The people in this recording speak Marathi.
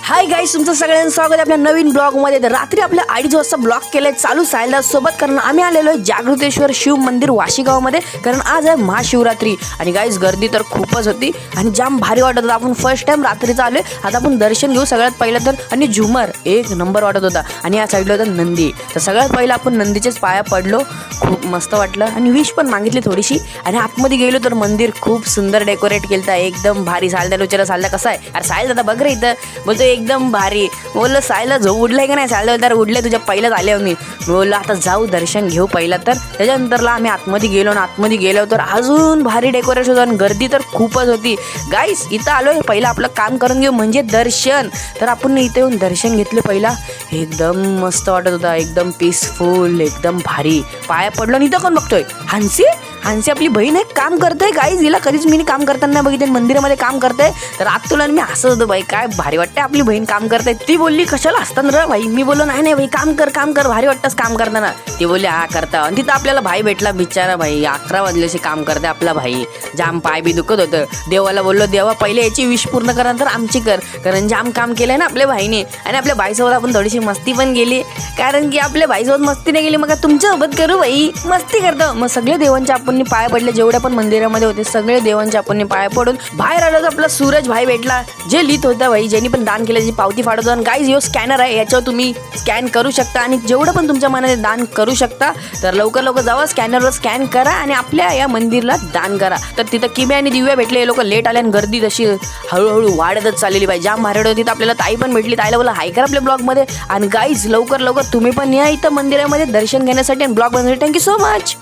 हाय गाईस, तुमचं सगळ्यांचं स्वागत आहे आपल्या नवीन ब्लॉगमध्ये. तर रात्री आपल्या 2:30 वाजता ब्लॉग केले चालू सायला सोबत, कारण आम्ही आलेलो आहे जागृतेश्वर शिव मंदिर वाशीगावमध्ये, कारण आज आहे महाशिवरात्री. आणि गाईस गर्दी तर खूपच होती आणि जाम भारी वाटत होतं. आपण फर्स्ट टाइम रात्रीचं आलोय. आता आपण दर्शन घेऊ सगळ्यात पहिलं तर. आणि झुमर एक नंबर वाटत होता. आणि या साईडला होतं नंदी. तर सगळ्यात पहिलं आपण नंदीच्याच पाया पडलो. खूप मस्त वाटलं आणि विश पण मागितली थोडीशी. आणि आतमध्ये गेलो तर मंदिर खूप सुंदर डेकोरेट केलं, एकदम भारी. सायला विचारा सायला कसा आहे? अरे सायल दादा बघ रे इथं. बोलतो एकदम भारी. बोललो सायला झोप उडलाय का नाही? सायला तर उडले, तुझ्या पहिल्याच आले मी. बोललो आता जाऊ दर्शन घेऊ पहिला. तर त्याच्यानंतरला आम्ही आतमध्ये गेलो आणि आतमध्ये गेलो तर अजून भारी डेकोरेशन होतं आणि गर्दी तर खूपच होती. गाईस इथं आलोय, पहिलं आपलं काम करून घेऊ म्हणजे दर्शन. तर आपण इथे येऊन दर्शन घेतले पहिला. एकदम मस्त वाटत होता, एकदम पीसफुल, एकदम भारी. पाया पडलो आणि इथं कोण बघतोय? हंसी आपली बहीण एक काम करते. गाईज हिला कधीच मी काम करताना बघितलं, मंदिरामध्ये काम करते. तर आत तुला मी हसत होतो, बाई काय भारी वाटते आपली बहीण काम करते. ती बोलली कशाला असताना रे भाई? मी बोललो नाही भाई, काम कर भारी वाटतंच काम करताना. ती बोलली हा करता. आणि तिथं आपल्याला भाई भेटला बिचारा. भाई 11 वाजल्याशी काम करते आपला भाई. जाम पाय बी दुखत होतं. देवाला बोललो देवा पहिले याची विश पूर्ण करा तर आमची कर, कारण जाम काम केलंय ना आपल्या भाईने. आणि आपल्या भाईसोबत आपण थोडीशी मस्ती पण केली, कारण की आपल्या भाईसोबत मस्ती नाही केली मग तुमच्यासोबत करू भाई, मस्ती करतो. मग सगळे देवांच्या आपण पाय पडले, जेवढे पण मंदिरामध्ये होते सगळे देवांच्या आपण पाय पडून बाहेर आलो. तर आपला सूरज भाई भेटला, जे लिहित होता भाई, ज्यांनी पण दान केलं, जी पावती फाडत होता. गाईज यो स्कॅनर आहे, याच्यावर तुम्ही स्कॅन करू शकता आणि जेवढं पण तुमच्या मनाने दान करू शकता. तर लवकर जावा, स्कॅनरवर स्कॅन करा आणि आपल्या या मंदिरला दान करा. तर तिथं किम्या आणि दिव्या भेटले. हे लोक लेट आले आणि गर्दी तशी हळूहळू वाढतच चाललेली पाहिजे. जाम भारी होती. तिथं आपल्याला ताई पण भेटली. ताईला बोला हाय करा आपल्या ब्लॉगमध्ये. आणि गाईज लवकर तुम्ही पण या इथं मंदिरामध्ये दर्शन घेण्यासाठी आणि ब्लॉग बनवण्यासाठी. Thank you so much.